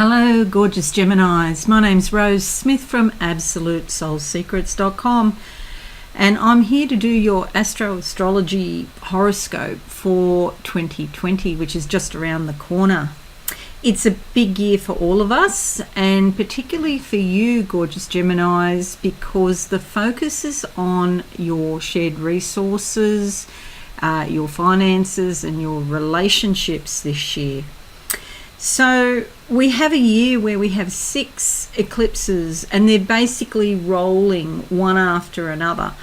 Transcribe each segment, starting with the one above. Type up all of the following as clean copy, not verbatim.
Hello, gorgeous Geminis. My name's Rose Smith from AbsoluteSoulSecrets.com, and I'm here to do your astrology horoscope for 2020, which is just around the corner. It's a big year for all of us, and particularly for you, gorgeous Geminis, because the focus is on your shared resources, your finances, and your relationships this year. So we have a year where we have 6 eclipses, and they're basically rolling one after another.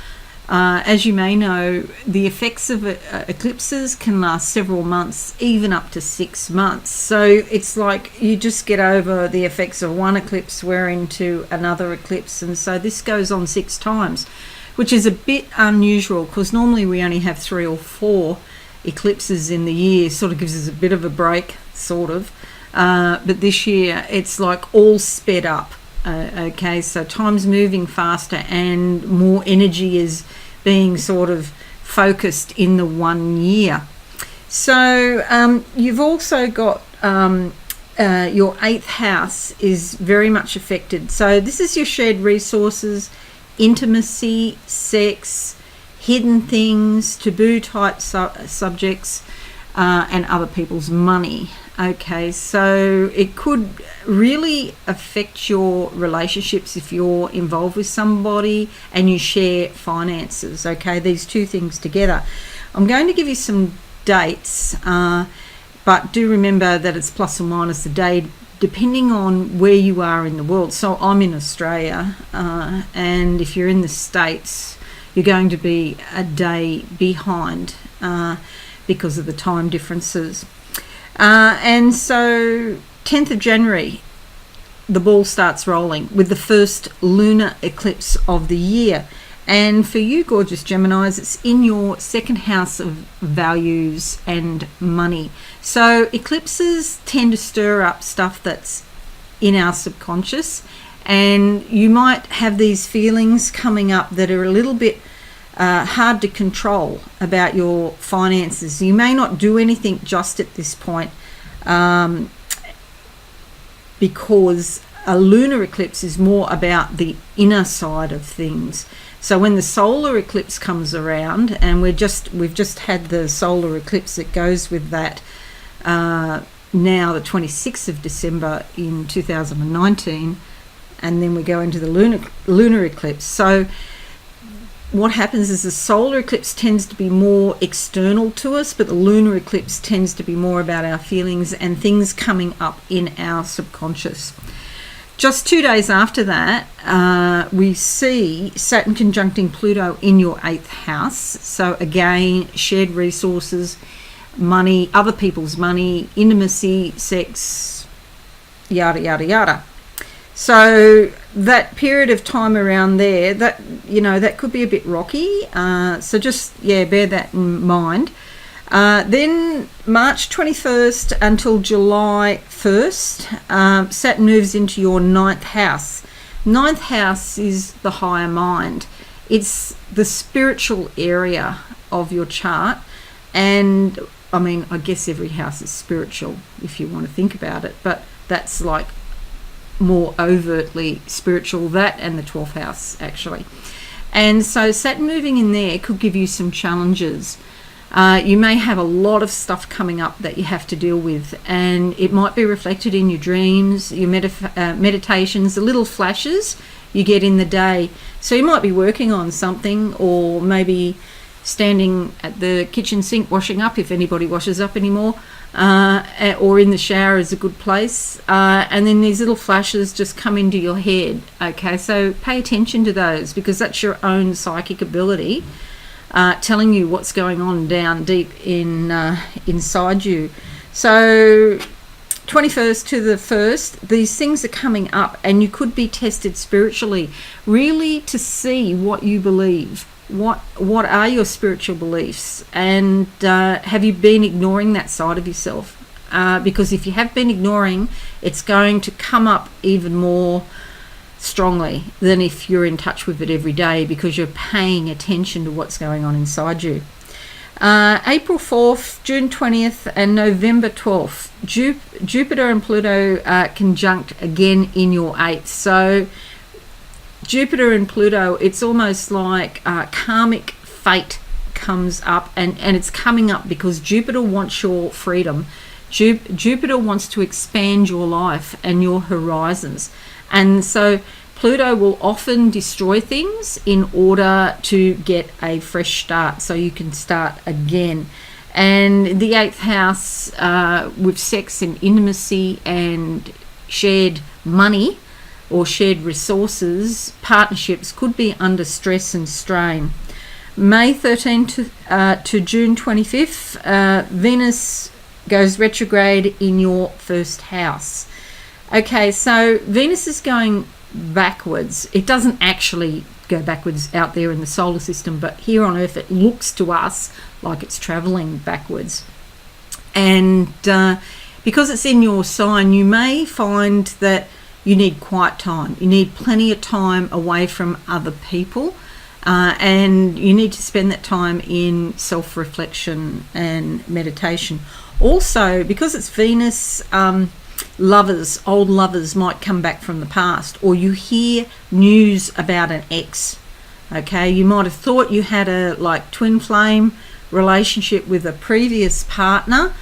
As you may know, the effects of eclipses can last several months, even up to 6 months. So it's like you just get over the effects of one eclipse, we're into another eclipse. And so this goes on 6 times, which is a bit unusual because normally we only have 3 or 4 eclipses in the year. Sort of gives us a bit of a break, sort of. But this year it's like all sped up. Okay, so time's moving faster and more energy is being sort of focused in the 1 year. So you've also got your 8th house is very much affected. So this is your shared resources, intimacy, sex, hidden things, taboo type subjects, and other people's money. Okay, so it could really affect your relationships if you're involved with somebody and you share finances. Okay, these two things together. I'm going to give you some dates, but do remember that it's plus or minus a day depending on where you are in the world. So I'm in Australia, and if you're in the States, you're going to be a day behind because of the time differences. And so 10th of January, the ball starts rolling with the first lunar eclipse of the year. And for you, gorgeous Geminis, it's in your 2nd house of values and money. So eclipses tend to stir up stuff that's in our subconscious, and you might have these feelings coming up that are a little bit hard to control about your finances. You may not do anything just at this point because a lunar eclipse is more about the inner side of things. So when the solar eclipse comes around, and we've just had the solar eclipse that goes with that now the 26th of December in 2019, and then we go into the lunar eclipse. So what happens is the solar eclipse tends to be more external to us, but the lunar eclipse tends to be more about our feelings and things coming up in our subconscious. Just 2 days after that, we see Saturn conjuncting Pluto in your 8th house. So again, shared resources, money, other people's money, intimacy, sex, yada, yada, yada. So that period of time around there, that could be a bit rocky. So just bear that in mind. Then March 21st until July 1st, Saturn moves into your 9th house. 9th house is the higher mind. It's the spiritual area of your chart, and I mean, I guess every house is spiritual if you want to think about it, but that's like more overtly spiritual, that and the 12th house actually. And so Saturn moving in there could give you some challenges. You may have a lot of stuff coming up that you have to deal with, and it might be reflected in your dreams, your meditations, the little flashes you get in the day. So you might be working on something, or maybe standing at the kitchen sink washing up, if anybody washes up anymore, or in the shower is a good place, and then these little flashes just come into your head. Okay, so pay attention to those, because that's your own psychic ability telling you what's going on down deep inside you. So 21st to the 1st, these things are coming up, and you could be tested spiritually, really to see what you believe. What are your spiritual beliefs, and have you been ignoring that side of yourself? Because if you have been ignoring, it's going to come up even more strongly than if you're in touch with it every day, because you're paying attention to what's going on inside you. April 4th, June 20th, and November 12th, Jupiter and Pluto conjunct again in your 8th. So Jupiter and Pluto, it's almost like karmic fate comes up, and it's coming up because Jupiter wants your freedom. Jupiter wants to expand your life and your horizons. And so Pluto will often destroy things in order to get a fresh start, so you can start again. And the 8th house with sex and intimacy and shared money or shared resources, partnerships could be under stress and strain. May 13th to June 25th, Venus goes retrograde in your 1st house. Okay, so Venus is going backwards. It doesn't actually go backwards out there in the solar system, but here on Earth it looks to us like it's traveling backwards. And because it's in your sign, you may find that you need quiet time. You need plenty of time away from other people, and you need to spend that time in self-reflection and meditation. Also, because it's Venus, old lovers might come back from the past, or you hear news about an ex. Okay, you might have thought you had a twin flame relationship with a previous partner,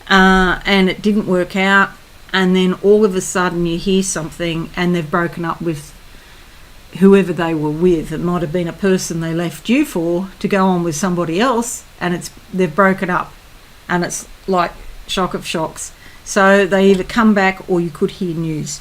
and it didn't work out, and then all of a sudden you hear something and they've broken up with whoever they were with. It might have been a person they left you for to go on with somebody else, and they've broken up, and it's like shock of shocks. So they either come back or you could hear news.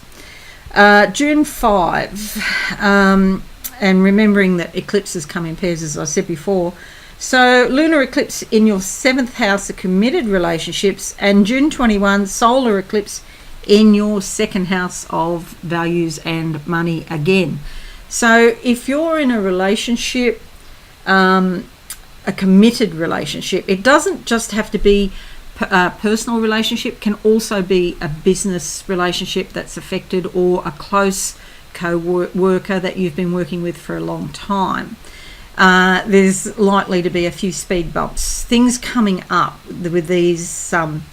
June 5, and remembering that eclipses come in pairs, as I said before. So lunar eclipse in your 7th house of committed relationships, and June 21, solar eclipse in your 2nd house of values and money again. So if you're in a relationship, a committed relationship, it doesn't just have to be a personal relationship, can also be a business relationship that's affected, or a close co-worker that you've been working with for a long time. There's likely to be a few speed bumps, things coming up with these, and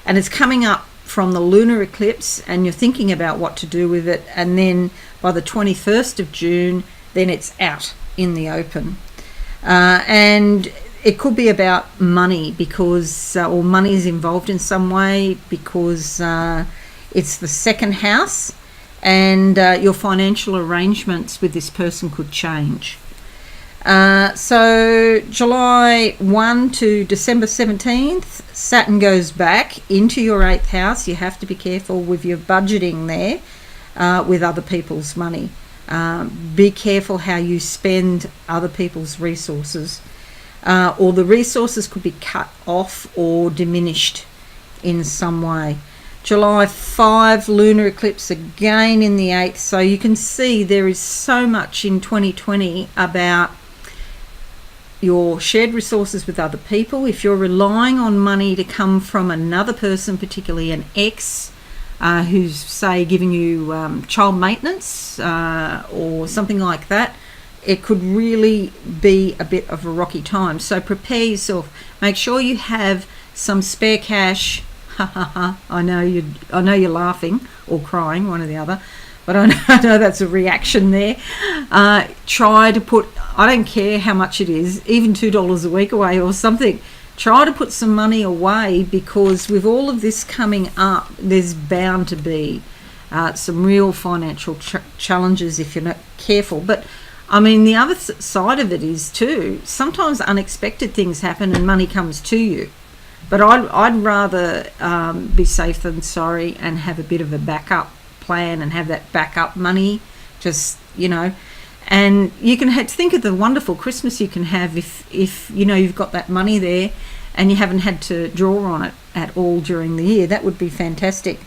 it's coming up from the lunar eclipse, and you're thinking about what to do with it, and then by the 21st of June, then it's out in the open. And it could be about money, because or money is involved in some way, because it's the 2nd house, and your financial arrangements with this person could change. So July 1 to December 17th, Saturn goes back into your 8th house. You have to be careful with your budgeting there with other people's money. Be careful how you spend other people's resources. Or the resources could be cut off or diminished in some way. July 5, lunar eclipse again in the 8th. So you can see there is so much in 2020 about your shared resources with other people. If you're relying on money to come from another person, particularly an ex, who's, say, giving you child maintenance or something like that, it could really be a bit of a rocky time. So prepare yourself. Make sure you have some spare cash. I know you're laughing or crying, one or the other, but I know that's a reaction there. Try to put, I don't care how much it is, even $2 a week away or something. Try to put some money away, because with all of this coming up, there's bound to be some real financial challenges if you're not careful. But I mean, the other side of it is too, sometimes unexpected things happen and money comes to you. But I'd rather be safe than sorry, and have a bit of a backup plan and have that backup money, just, and you can think of the wonderful Christmas you can have if you've got that money there and you haven't had to draw on it at all during the year. That would be fantastic.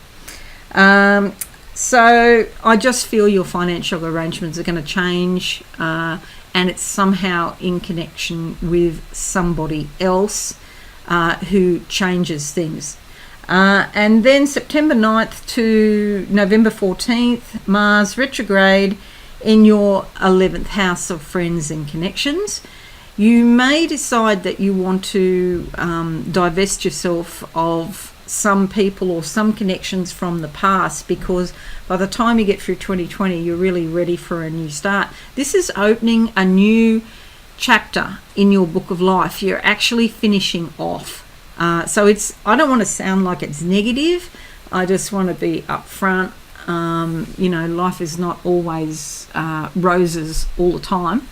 So I just feel your financial arrangements are going to change, and it's somehow in connection with somebody else who changes things. And then September 9th to November 14th, Mars retrograde in your 11th house of friends and connections. You may decide that you want to divest yourself of some people or some connections from the past, because by the time you get through 2020, you're really ready for a new start. This is opening a new chapter in your book of life. You're actually finishing off. So I don't want to sound like it's negative. I just want to be upfront. Life is not always roses all the time.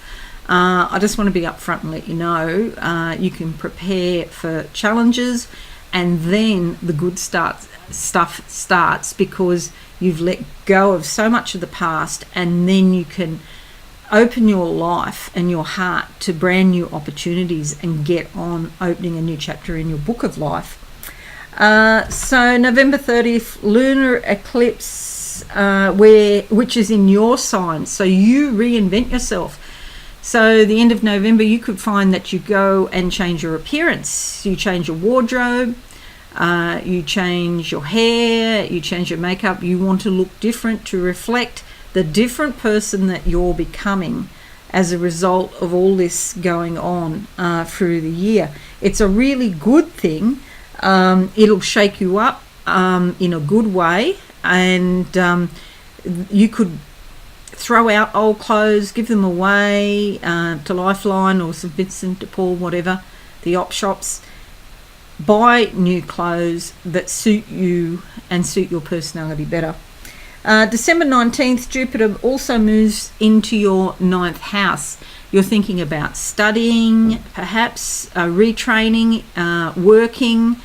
I just want to be upfront and let you know you can prepare for challenges, and then the good stuff starts, because you've let go of so much of the past, and then you can open your life and your heart to brand new opportunities and get on opening a new chapter in your book of life. So November 30th, lunar eclipse, which is in your sign, so you reinvent yourself. So the end of November, you could find that you go and change your appearance. You change your wardrobe, you change your hair, you change your makeup. You want to look different to reflect the different person that you're becoming as a result of all this going on through the year. It's a really good thing. It'll shake you up in a good way, and you could throw out old clothes, give them away to Lifeline or St Vincent de Paul, whatever, the op shops. Buy new clothes that suit you and suit your personality better. December 19th, Jupiter also moves into your 9th house. You're thinking about studying, perhaps retraining, working.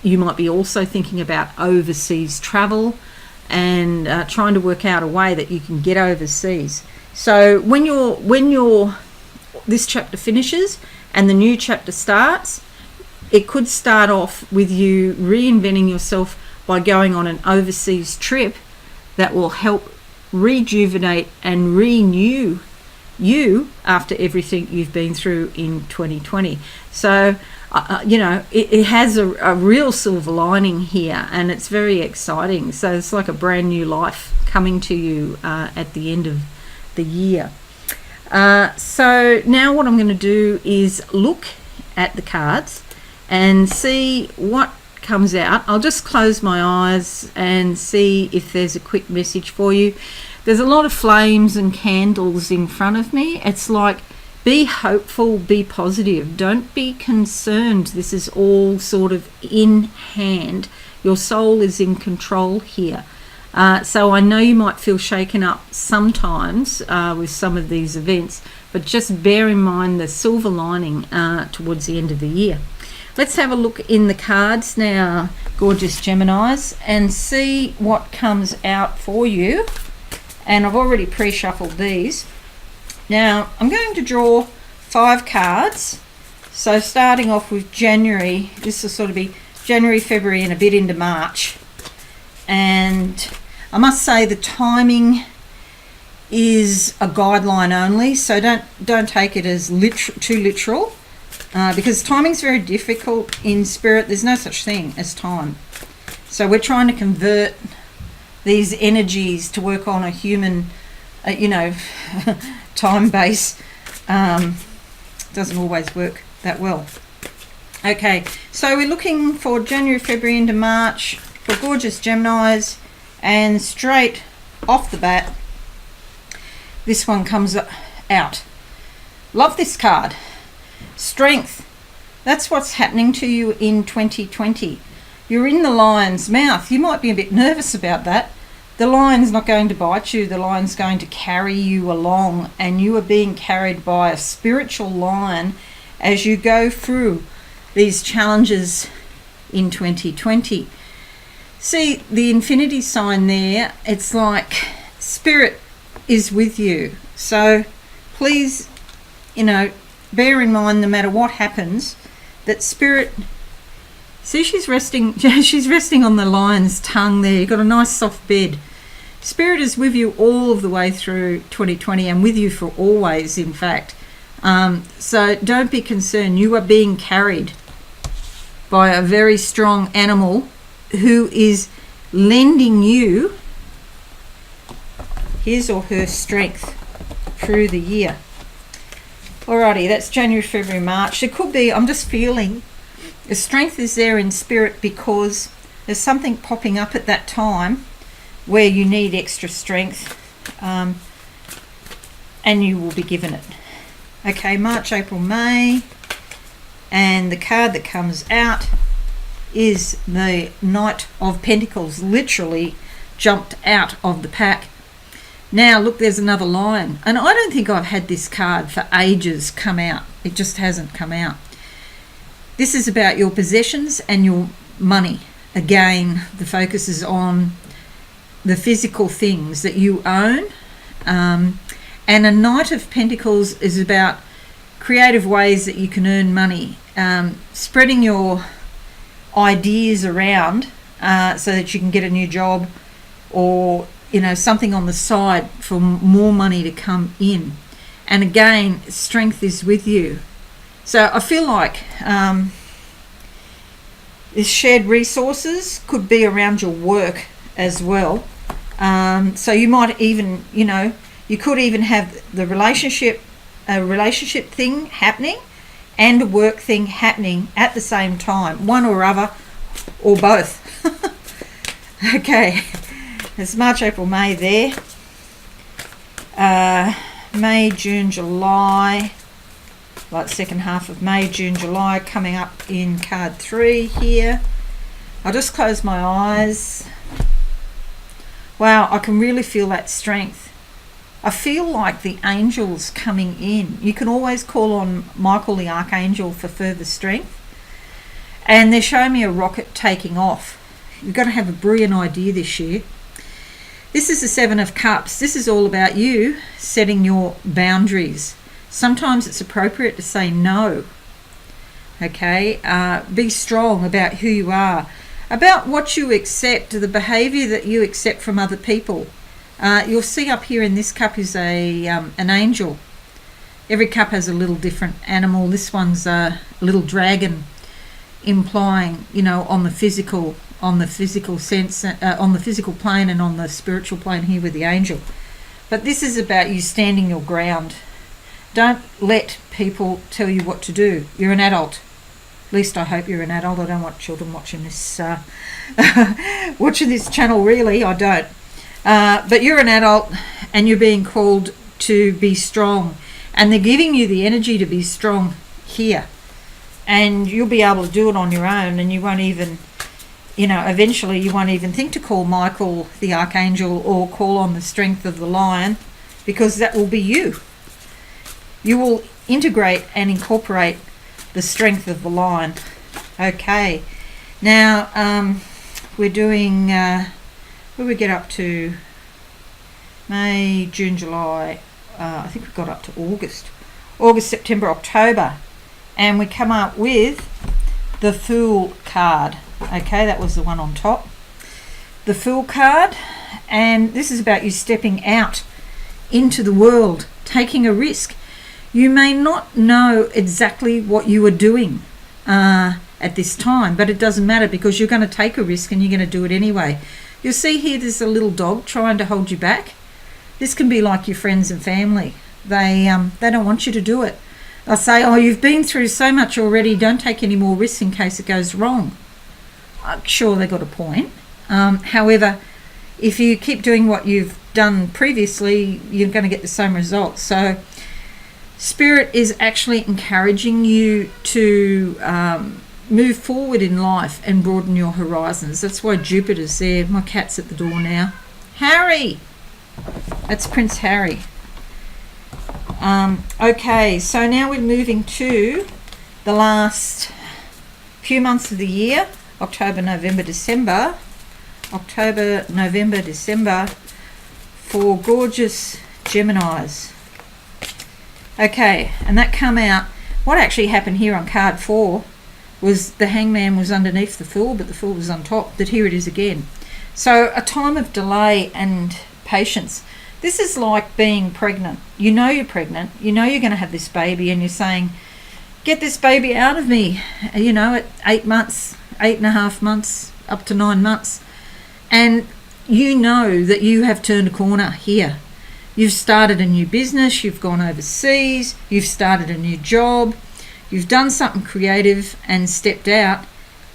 You might be also thinking about overseas travel, and trying to work out a way that you can get overseas. So when this chapter finishes and the new chapter starts, it could start off with you reinventing yourself by going on an overseas trip that will help rejuvenate and renew you after everything you've been through in 2020. So it has a real silver lining here, and it's very exciting. So it's like a brand new life coming to you at the end of the year. So now what I'm going to do is look at the cards and see what comes out. I'll just close my eyes and see if there's a quick message for you. There's a lot of flames and candles in front of me. It's like, be hopeful, be positive, don't be concerned. This is all sort of in hand. Your soul is in control here. So I know you might feel shaken up sometimes with some of these events, but just bear in mind the silver lining towards the end of the year. Let's have a look in the cards now, gorgeous Geminis, and see what comes out for you. And I've already pre-shuffled these. Now, I'm going to draw 5 cards. So starting off with January, this will sort of be January, February, and a bit into March. And I must say the timing is a guideline only, so don't take it as too literal, because timing's very difficult in spirit. There's no such thing as time. So we're trying to convert these energies to work on a human, time base. Doesn't always work that well. Okay, so we're looking for January, February into March for gorgeous Geminis, and straight off the bat, this one comes out. Love this card. Strength. That's what's happening to you in 2020. You're in the lion's mouth. You might be a bit nervous about that. The lion's not going to bite you. The lion's going to carry you along, and you are being carried by a spiritual lion as you go through these challenges in 2020. See the infinity sign there? It's like spirit is with you. So please, bear in mind, no matter what happens, that spirit. See, she's resting on the lion's tongue there. You've got a nice soft bed. Spirit is with you all of the way through 2020, and with you for always, in fact. So don't be concerned. You are being carried by a very strong animal who is lending you his or her strength through the year. Alrighty, that's January, February, March. It could be, I'm just feeling the strength is there in spirit because there's something popping up at that time where you need extra strength, and you will be given it. Okay, March, April, May, and the card that comes out is the Knight of Pentacles, literally jumped out of the pack. Now look, there's another lion, and I don't think I've had this card for ages come out. It just hasn't come out. This is about your possessions and your money. Again, the focus is on the physical things that you own, and a Knight of Pentacles is about creative ways that you can earn money, spreading your ideas around so that you can get a new job, or something on the side for more money to come in. And again, strength is with you. So I feel like this shared resources could be around your work as well. So you might even, you could even have a relationship thing happening and a work thing happening at the same time, one or other, or both. Okay, there's March, April, May there. May, June, July, like second half of May, June, July, coming up in card 3 here. I'll just close my eyes. Wow, I can really feel that strength. I feel like the angels coming in. You can always call on Michael the Archangel for further strength. And they're showing me a rocket taking off. You've got to have a brilliant idea this year. This is the 7 of Cups. This is all about you setting your boundaries. Sometimes it's appropriate to say no. Okay, be strong about who you are, about what you accept, the behaviour that you accept from other people. You'll see up here in this cup is an angel. Every cup has a little different animal. This one's a little dragon, implying, on the physical sense, on the physical plane, and on the spiritual plane here with the angel. But this is about you standing your ground. Don't let people tell you what to do. You're an adult. At least I hope you're an adult. I don't want children watching this watching this channel, really. I don't. But you're an adult and you're being called to be strong. And they're giving you the energy to be strong here. And you'll be able to do it on your own, and you won't even, eventually you won't even think to call Michael the Archangel or call on the strength of the lion, because that will be you. You will integrate and incorporate the strength of the lion. Okay, now we're doing, where we get up to May, June, July, I think we got up to August, September, October, and we come up with the Fool card. Okay, that was the one on top. The Fool card, and this is about you stepping out into the world, taking a risk. You may not know exactly what you are doing at this time, but it doesn't matter, because you're going to take a risk and you're going to do it anyway. You'll see here there's a little dog trying to hold you back. This can be like your friends and family. They don't want you to do it. They'll say, oh, you've been through so much already, don't take any more risks in case it goes wrong. I'm sure they got a point. However, if you keep doing what you've done previously, you're going to get the same results. So Spirit is actually encouraging you to move forward in life and broaden your horizons. That's why Jupiter's there. My cat's at the door now. Harry! That's Prince Harry. Okay, so now we're moving to the last few months of the year. October, November, December. October, November, December for Gorgeous Geminis. Okay, and that come out. What actually happened here on card 4 was the Hangman was underneath the Fool, but the Fool was on top. But here it is again. So a time of delay and patience. This is like being pregnant. You know you're pregnant. You know you're going to have this baby, and you're saying, get this baby out of me, at 8 months, 8.5 months, up to 9 months. And you know that you have turned a corner here. You've started a new business, you've gone overseas, you've started a new job, you've done something creative and stepped out,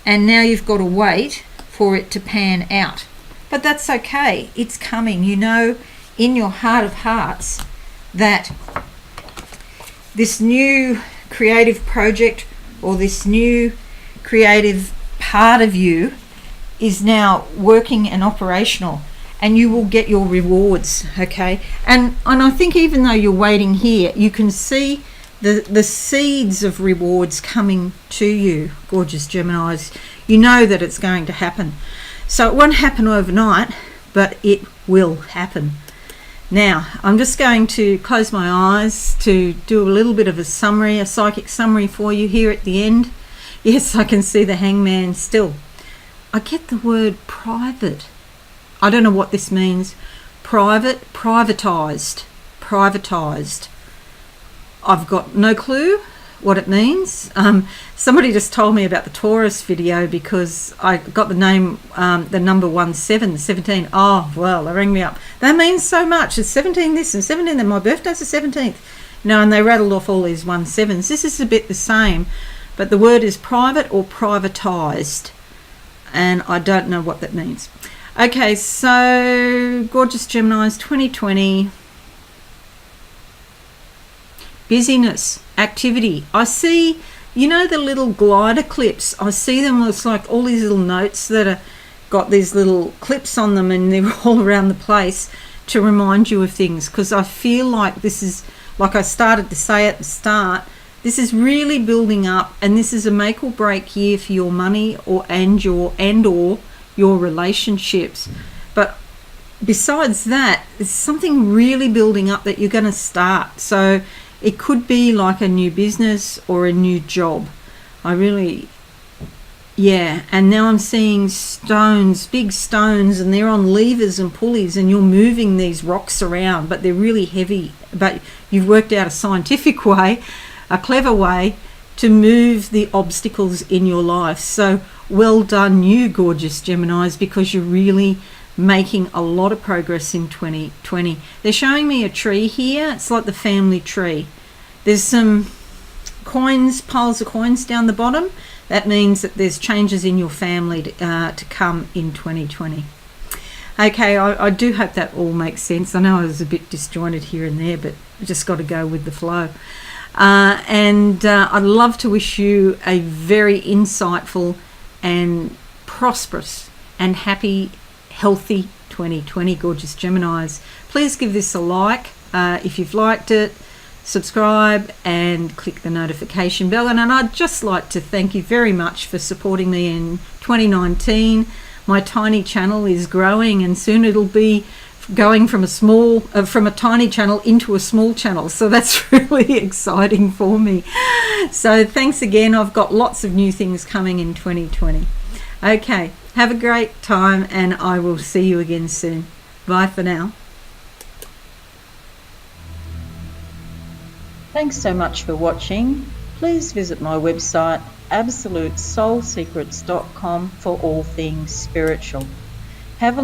and now you've got to wait for it to pan out. But that's okay, it's coming. You know in your heart of hearts that this new creative project or this new creative part of you is now working and operational, and you will get your rewards, okay? And I think even though you're waiting here, you can see the seeds of rewards coming to you, gorgeous Geminis. You know that it's going to happen. So it won't happen overnight, but it will happen. Now, I'm just going to close my eyes to do a little bit of a summary, a psychic summary for you here at the end. Yes, I can see the Hangman still. I get the word private. I don't know what this means. Private, privatized. I've got no clue what it means. Somebody just told me about the Taurus video because I got the name, the number 17. Oh, well, they rang me up. That means so much. It's 17 this and 17 that. My birthday's the 17th. No, and they rattled off all these 17s. This is a bit the same, but the word is private or privatized, and I don't know what that means. Okay, so gorgeous Geminis 2020. Busyness, activity. I see, you know, the little glider clips. I see them. It's like all these little notes that are got these little clips on them, and they're all around the place to remind you of things. Because I feel like this is, like I started to say at the start, this is really building up, and this is a make or break year for your money or your relationships. But besides that, there's something really building up that you're going to start. So it could be like a new business or a new job. And now I'm seeing stones, big stones, and they're on levers and pulleys, and you're moving these rocks around, but they're really heavy. But you've worked out a scientific way, a clever way to move the obstacles in your life. So well done you, gorgeous Geminis, because you're really making a lot of progress in 2020. They're showing me a tree here. It's like the family tree. There's some coins, piles of coins down the bottom. That means that there's changes in your family to come in 2020. Okay, I do hope that all makes sense. I know I was a bit disjointed here and there, but I just got to go with the flow. I'd love to wish you a very insightful and prosperous and happy, healthy 2020, gorgeous Geminis. Please give this a like if you've liked it, subscribe and click the notification bell. And I'd just like to thank you very much for supporting me in 2019. My tiny channel is growing, and soon it'll be going from a tiny channel into a small channel, so that's really exciting for me. So thanks again. I've got lots of new things coming in 2020. Okay, have a great time, and I will see you again soon. Bye for now. Thanks so much for watching. Please visit my website absolutesoulsecrets.com for all things spiritual. Have a